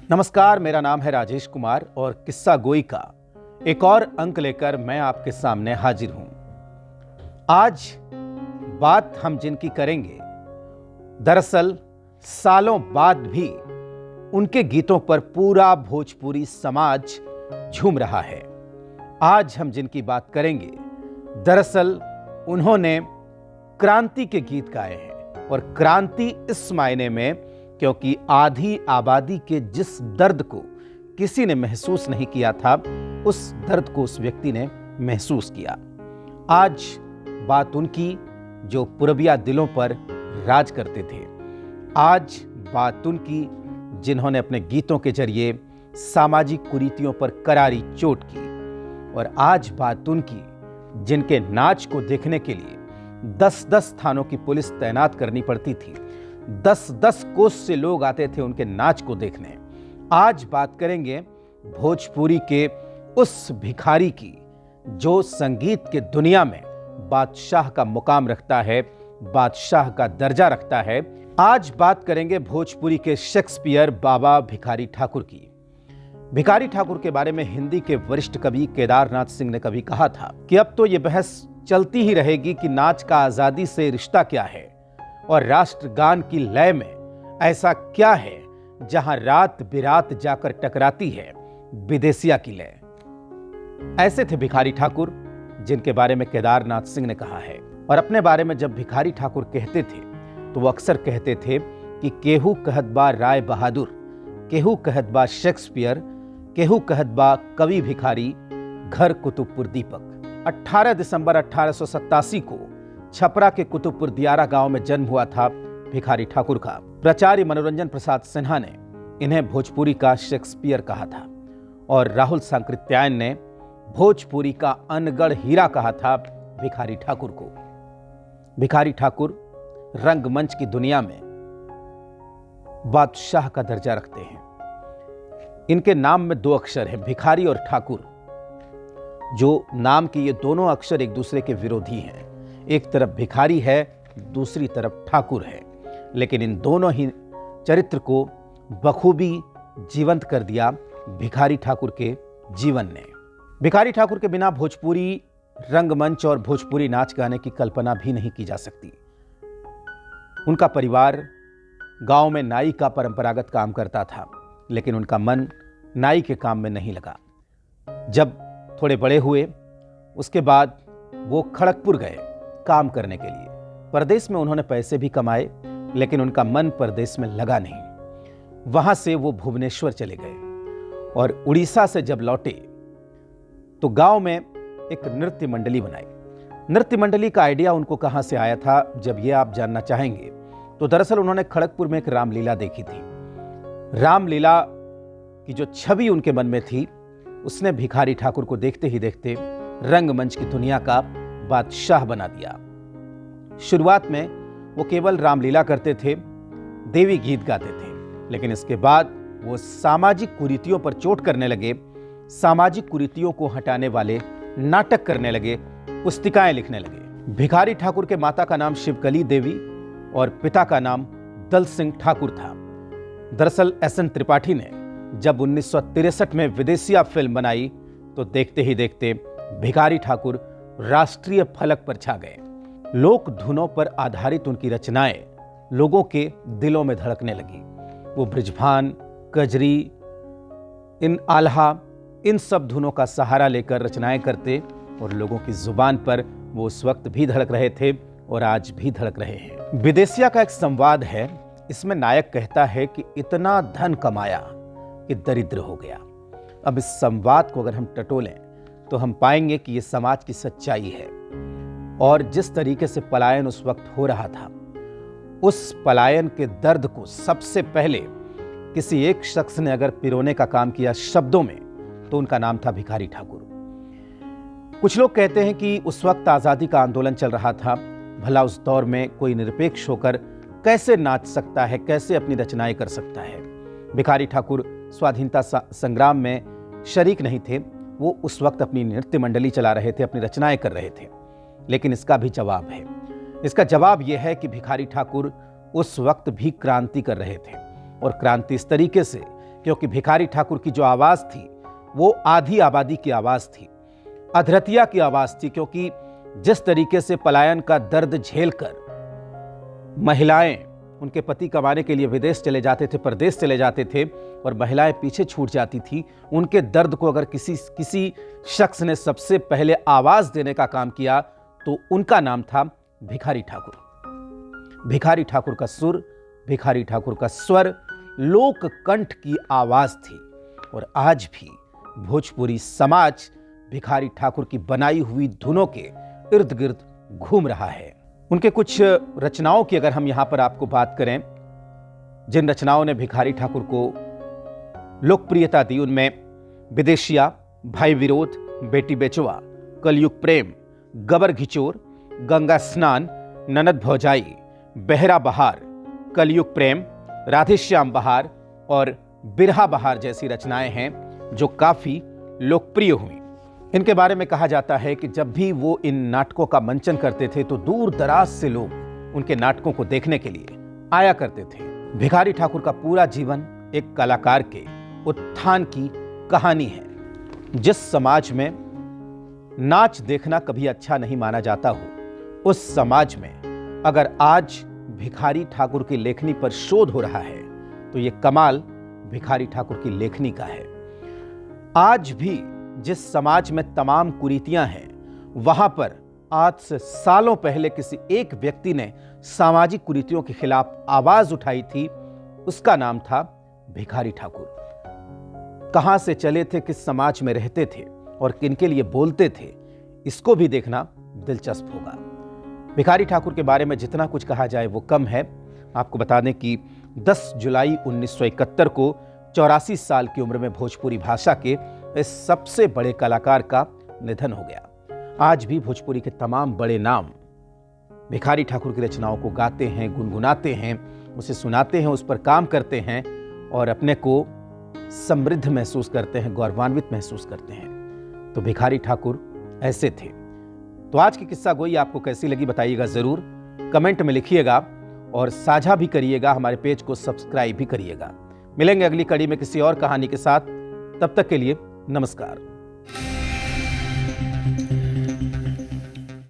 नमस्कार, मेरा नाम है राजेश कुमार और किस्सा गोई का एक और अंक लेकर मैं आपके सामने हाजिर हूं। आज बात हम जिनकी करेंगे, दरअसल सालों बाद भी उनके गीतों पर पूरा भोजपुरी समाज झूम रहा है। आज हम जिनकी बात करेंगे, दरअसल उन्होंने क्रांति के गीत गाए हैं और क्रांति इस मायने में क्योंकि आधी आबादी के जिस दर्द को किसी ने महसूस नहीं किया था, उस दर्द को उस व्यक्ति ने महसूस किया। आज बात उनकी जो पूर्विया दिलों पर राज करते थे। आज बात उनकी जिन्होंने अपने गीतों के जरिए सामाजिक कुरीतियों पर करारी चोट की। और आज बात उनकी जिनके नाच को देखने के लिए 10-10 थानों की पुलिस तैनात करनी पड़ती थी, 10-10 कोस से लोग आते थे उनके नाच को देखने। आज बात करेंगे भोजपुरी के उस भिखारी की जो संगीत के दुनिया में बादशाह का मुकाम रखता है, बादशाह का दर्जा रखता है। आज बात करेंगे भोजपुरी के शेक्सपियर बाबा भिखारी ठाकुर की। भिखारी ठाकुर के बारे में हिंदी के वरिष्ठ कवि केदारनाथ सिंह ने कभी कहा था कि अब तो यह बहस चलती ही रहेगी कि नाच का आजादी से रिश्ता क्या है और राष्ट्रगान की लय में ऐसा क्या है जहां रात बिरात जाकर टकराती है विदेशिया की लय। ऐसे थे भिखारी ठाकुर जिनके बारे में केदारनाथ सिंह ने कहा है। और अपने बारे में जब भिखारी ठाकुर कहते थे तो वो अक्सर कहते थे कि केहू कहत बा राय बहादुर, केहू कहत बा शेक्सपियर, केहू कहत बा कवि भिखारी, घर कुतुबपुर दीपक। 18 दिसंबर 1887 को छपरा के कुतुबपुर दियारा गांव में जन्म हुआ था भिखारी ठाकुर का। प्राचार्य मनोरंजन प्रसाद सिन्हा ने इन्हें भोजपुरी का शेक्सपियर कहा था और राहुल सांकृत्यायन ने भोजपुरी का अनगढ़ हीरा कहा था भिखारी ठाकुर को। भिखारी ठाकुर रंगमंच की दुनिया में बादशाह का दर्जा रखते हैं। इनके नाम में 2 अक्षर हैं, भिखारी और ठाकुर। जो नाम के ये दोनों अक्षर एक दूसरे के विरोधी हैं। एक तरफ भिखारी है, दूसरी तरफ ठाकुर है, लेकिन इन दोनों ही चरित्र को बखूबी जीवंत कर दिया भिखारी ठाकुर के जीवन ने। भिखारी ठाकुर के बिना भोजपुरी रंगमंच और भोजपुरी नाच गाने की कल्पना भी नहीं की जा सकती। उनका परिवार गांव में नाई का परंपरागत काम करता था, लेकिन उनका मन नाई के काम में नहीं लगा। जब थोड़े बड़े हुए उसके बाद वो खड़गपुर गए काम करने के लिए। परदेश में उन्होंने पैसे भी कमाए, लेकिन उनका मन परदेश में लगा नहीं। वहां से वो भुवनेश्वर चले गए और उड़ीसा से जब लौटे तो गांव में एक नृत्य मंडली बनाई। नृत्य मंडली का आइडिया उनको कहां से आया था, जब ये आप जानना चाहेंगे तो दरअसल उन्होंने खड़गपुर में एक रामलीला देखी थी। रामलीला की जो छवि उनके मन में थी, उसने भिखारी ठाकुर को देखते ही देखते रंगमंच की दुनिया का बादशाह बना दिया। शुरुआत में वो केवल रामलीला करते थे, देवी गीत गाते थे, लेकिन इसके बाद वो सामाजिक कुरीतियों पर चोट करने लगे, सामाजिक कुरीतियों को हटाने वाले नाटक करने लगे, पुस्तिकाएं लिखने लगे। भिखारी ठाकुर के माता का नाम शिवकली देवी और पिता का नाम दल सिंह ठाकुर था। दरअसल SN त्रिपाठी ने जब 1963 में विदेशिया फिल्म बनाई तो देखते ही देखते भिखारी ठाकुर राष्ट्रीय फलक पर छा गए। लोक धुनों पर आधारित उनकी रचनाएं लोगों के दिलों में धड़कने लगी। वो ब्रिजभान, कजरी, इन आल्हा, इन सब धुनों का सहारा लेकर रचनाएं करते और लोगों की जुबान पर वो उस वक्त भी धड़क रहे थे और आज भी धड़क रहे हैं। विदेशिया का एक संवाद है, इसमें नायक कहता है कि इतना धन कमाया कि दरिद्र हो गया। अब इस संवाद को अगर हम टटोलें तो हम पाएंगे कि यह समाज की सच्चाई है। और जिस तरीके से पलायन उस वक्त हो रहा था, उस पलायन के दर्द को सबसे पहले किसी एक शख्स ने अगर पिरोने का काम किया शब्दों में, तो उनका नाम था भिखारी ठाकुर। कुछ लोग कहते हैं कि उस वक्त आजादी का आंदोलन चल रहा था, भला उस दौर में कोई निरपेक्ष होकर कैसे नाच सकता है, कैसे अपनी रचनाएं कर सकता है। भिखारी ठाकुर स्वाधीनता संग्राम में शरीक नहीं थे, वो उस वक्त अपनी नृत्य मंडली चला रहे थे, अपनी रचनाएं कर रहे थे। लेकिन इसका भी जवाब है। इसका जवाब यह है कि भिखारी ठाकुर उस वक्त भी क्रांति कर रहे थे, और क्रांति इस तरीके से क्योंकि भिखारी ठाकुर की जो आवाज थी वो आधी आबादी की आवाज थी, अधरतिया की आवाज थी। क्योंकि जिस तरीके से पलायन का दर्द झेलकर महिलाएं उनके पति कमाने के लिए विदेश चले जाते थे, परदेश चले जाते थे और महिलाएं पीछे छूट जाती थी, उनके दर्द को अगर किसी शख्स ने सबसे पहले आवाज देने का काम किया तो उनका नाम था भिखारी ठाकुर। भिखारी ठाकुर का सुर, भिखारी ठाकुर का स्वर लोक कंठ की आवाज थी और आज भी भोजपुरी समाज भिखारी ठाकुर की बनाई हुई धुनों के इर्द गिर्द घूम रहा है। उनके कुछ रचनाओं की अगर हम यहां पर आपको बात करें, जिन रचनाओं ने भिखारी ठाकुर को लोकप्रियता दी, उनमें विदेशिया, भाई विरोध, बेटी बेचवा, कलयुग प्रेम, गबर घिचोर, गंगा स्नान, ननद भौजाई, बहरा बहार, कलयुग प्रेम, राधेश्याम बहार और बिरहा बहार जैसी रचनाएं हैं जो काफी लोकप्रिय हुई। इनके बारे में कहा जाता है कि जब भी वो इन नाटकों का मंचन करते थे तो दूर दराज से लोग उनके नाटकों को देखने के लिए आया करते थे। भिखारी ठाकुर का पूरा जीवन एक कलाकार के उत्थान की कहानी है। जिस समाज में नाच देखना कभी अच्छा नहीं माना जाता हो, उस समाज में अगर आज भिखारी ठाकुर की लेखनी पर शोध हो रहा है तो यह कमाल भिखारी ठाकुर की लेखनी का है। आज भी जिस समाज में तमाम कुरीतियां हैं, वहां पर आज से सालों पहले किसी एक व्यक्ति ने सामाजिक कुरीतियों के खिलाफ आवाज उठाई थी, उसका नाम था भिखारी ठाकुर। कहां से चले थे, किस समाज में रहते थे और किनके लिए बोलते थे, इसको भी देखना दिलचस्प होगा। भिखारी ठाकुर के बारे में जितना कुछ कहा जाए वो कम है। आपको बता दें कि 10 जुलाई 1971 को 84 साल की उम्र में भोजपुरी भाषा के इस सबसे बड़े कलाकार का निधन हो गया। आज भी भोजपुरी के तमाम बड़े नाम भिखारी ठाकुर की रचनाओं को गाते हैं, गुनगुनाते हैं, उसे सुनाते हैं, उस पर काम करते हैं और अपने को समृद्ध महसूस करते हैं, गौरवान्वित महसूस करते हैं। तो भिखारी ठाकुर ऐसे थे। तो आज की किस्सा गोई आपको कैसी लगी बताइएगा जरूर, कमेंट में लिखिएगा और साझा भी करिएगा, हमारे पेज को सब्सक्राइब भी करिएगा। मिलेंगे अगली कड़ी में किसी और कहानी के साथ, तब तक के लिए नमस्कार।